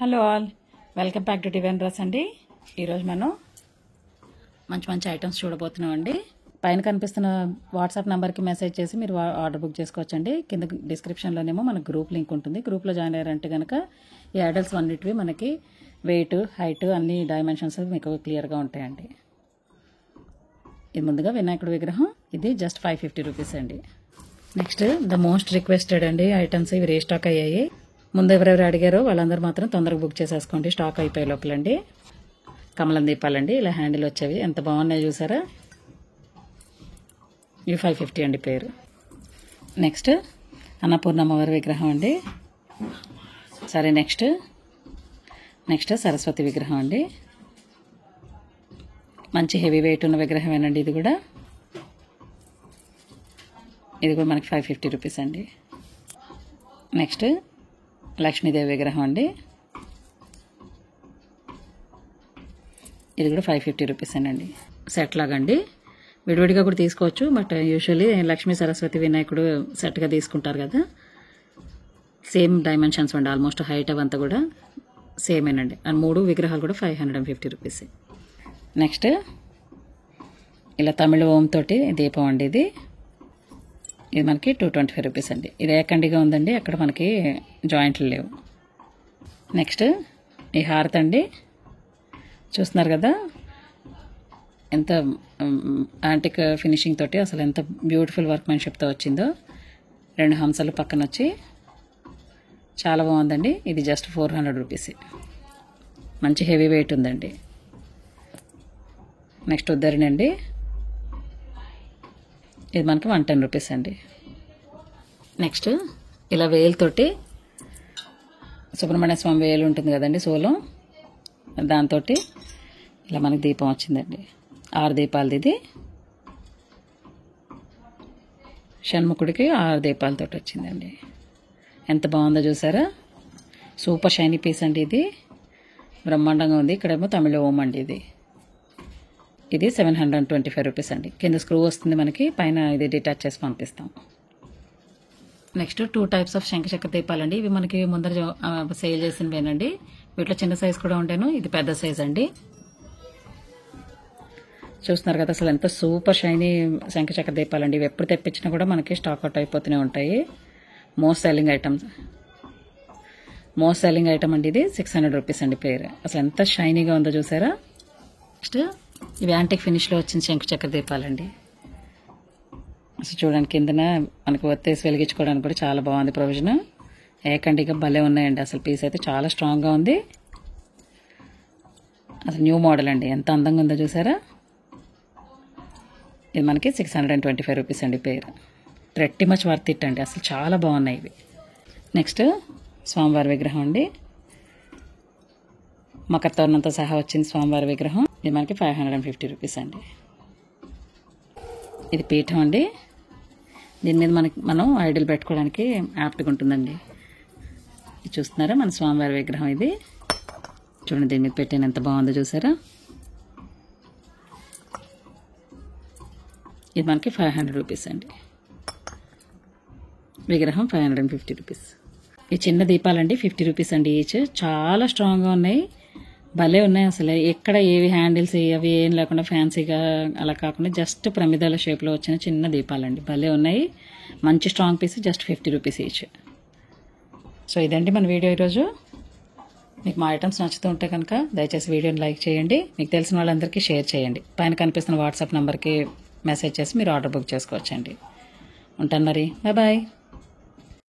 Hello all, welcome back to divine dress అండి. ఈరోజు మనం మంచి మంచి ఐటమ్స్ చూడబోతున్నామండి. పైన కనిపిస్తున్న వాట్సాప్ నెంబర్కి మెసేజ్ చేసి మీరు ఆర్డర్ బుక్ చేసుకోవచ్చండి. కింద డిస్క్రిప్షన్లోనేమో మనకు గ్రూప్ లింక్ ఉంటుంది. గ్రూప్లో జాయిన్ అయ్యారంటే కనుక ఈ ఐడల్స్ అన్నిటివి మనకి వెయిట్, హైట్, అన్ని డైమెన్షన్స్ మీకు క్లియర్గా ఉంటాయండి. ఇది ముందుగా వినాయకుడి విగ్రహం. ఇది జస్ట్ 550 రూపీస్ అండి. నెక్స్ట్ ద మోస్ట్ రిక్వెస్టెడ్ అండి ఐటమ్స్, ఇవి రీస్టాక్ అయ్యాయి. ముందు ఎవరెవరు అడిగారో వాళ్ళందరూ మాత్రం తొందరగా బుక్ చేసేసుకోండి, స్టాక్ అయిపోయే లోపలండి. కమలం దీపాలండి, ఇలా హ్యాండిల్ వచ్చేవి ఎంత బాగున్నాయి చూసారా. ఇవి 550 అండి పేరు. నెక్స్ట్ అన్నపూర్ణమ్మవారి విగ్రహం అండి. సరే నెక్స్ట్ సరస్వతి విగ్రహం అండి. మంచి హెవీ వెయిట్ ఉన్న విగ్రహమేనండి. ఇది కూడా మనకి 550 రూపీస్ అండి. నెక్స్ట్ లక్ష్మీదేవి విగ్రహం అండి. ఇది కూడా 550 రూపీస్ అండి. సెట్ లాగండి, విడివిడిగా కూడా తీసుకోవచ్చు. బట్ యూజువల్లీ లక్ష్మీ, సరస్వతి, వినాయకుడు సెట్గా తీసుకుంటారు కదా. సేమ్ డైమెన్షన్స్ అండి, ఆల్మోస్ట్ హైట్ అవంతా కూడా సేమేనండి. అండ్ 3 విగ్రహాలు కూడా 550 రూపీస్. నెక్స్ట్ ఇలా తమిళ ఓం తోటి దీపం అండి. ఇది మనకి 225 రూపీస్ అండి. ఇది ఏకండిగా ఉందండి, అక్కడ మనకి జాయింట్లు లేవు. నెక్స్ట్ ఈ హారతి అండి, చూస్తున్నారు కదా ఎంత యాంటిక్ ఫినిషింగ్ తోటి, అసలు ఎంత బ్యూటిఫుల్ వర్క్మెన్షిప్తో వచ్చిందో. 2 హంసలు పక్కన వచ్చి చాలా బాగుందండి. ఇది జస్ట్ 400 రూపీస్. మంచి హెవీ వెయిట్ ఉందండి. నెక్స్ట్ ఉద్దరినండి, ఇది మనకి 110 రూపీస్ అండి. నెక్స్ట్ ఇలా వేలుతోటి సుబ్రహ్మణ్య స్వామి వేలు ఉంటుంది కదండి, సోలం, దాంతో ఇలా మనకి దీపం వచ్చిందండి. 6 దీపాలది ఇది. షణ్ముఖుడికి 6 దీపాలతో వచ్చిందండి. ఎంత బాగుందో చూసారా. సూపర్ షైనీ పీస్ అండి. ఇది బ్రహ్మాండంగా ఉంది. ఇక్కడేమో తమిళ ఓం అండి. ఇది 725 రూపీస్ అండి. కింద స్క్రూ వస్తుంది మనకి, పైన ఇది డిటాచ్ చేసి పంపిస్తాం. నెక్స్ట్ 2 టైప్స్ ఆఫ్ శంఖచక్ర దీపాలండి. ఇవి మనకి ముందర సేల్ చేసినవేనండి. వీటిలో చిన్న సైజ్ కూడా ఉంటాను, ఇది పెద్ద సైజ్ అండి. చూస్తున్నారు కదా అసలు ఎంత సూపర్ షైనీ శంఖచక్ర దీపాలండి. ఇవి ఎప్పుడు తెప్పించినా కూడా మనకి స్టాక్ అవుట్ అయిపోతూనే ఉంటాయి. మోస్ట్ సెల్లింగ్ ఐటమ్ అండి. ఇది 600 రూపీస్ అండి పేరు. అసలు ఎంత షైనీగా ఉందో చూసారా. నెక్స్ట్ ఇవి యాంటిక్ ఫినిష్లో వచ్చిన శంఖచక్ర దీపాలండి. అసలు చూడండి, కిందన మనకు ఒత్తేసి వెలిగించుకోవడానికి కూడా చాలా బాగుంది ప్రొవిజన్. ఏకండిగా భలే ఉన్నాయండి. అసలు పీస్ అయితే చాలా స్ట్రాంగ్గా ఉంది. అసలు న్యూ మోడల్ అండి, ఎంత అందంగా ఉందో చూసారా. ఇది మనకి 625 రూపీస్ అండి పేరు. ప్రెట్టి మచ్ వర్త్ ఇట్ అండి, అసలు చాలా బాగున్నాయి ఇవి. నెక్స్ట్ స్వామివారి విగ్రహం అండి. మకర తోరణంతో సహా వచ్చింది స్వామివారి విగ్రహం. ఇది మనకి 550 రూపీస్ అండి. ఇది పీఠం అండి. దీని మీద మనం ఐడల్ పెట్టుకోవడానికి యాప్ట్గా ఉంటుందండి. ఇది చూస్తున్నారా మన స్వామివారి విగ్రహం. ఇది చూడండి, దీని మీద పెట్టిన ఎంత బాగుందో చూసారా. ఇది మనకి 500 రూపీస్ అండి. విగ్రహం 550 రూపీస్. ఈ చిన్న దీపాలండి 50 రూపీస్ అండి ఈచ్. చాలా స్ట్రాంగ్గా ఉన్నాయి, భలే ఉన్నాయి. అసలు ఎక్కడ ఏవి హ్యాండిల్స్ అవి ఏం లేకుండా ఫ్యాన్సీగా అలా కాకుండా జస్ట్ ప్రమిదాల షేప్లో వచ్చిన చిన్న దీపాలండి, భలే ఉన్నాయి. మంచి strong piece, just 50 rupees each. So ఇదండి మన వీడియో ఈరోజు. మీకు మా ఐటమ్స్ నచ్చుతూ ఉంటే కనుక దయచేసి వీడియోని లైక్ చేయండి, మీకు తెలిసిన వాళ్ళందరికీ షేర్ చేయండి. పైన కనిపిస్తున్న వాట్సాప్ నెంబర్కి మెసేజ్ చేసి మీరు ఆర్డర్ బుక్ చేసుకోవచ్చండి. ఉంటాను మరి, బాయ్.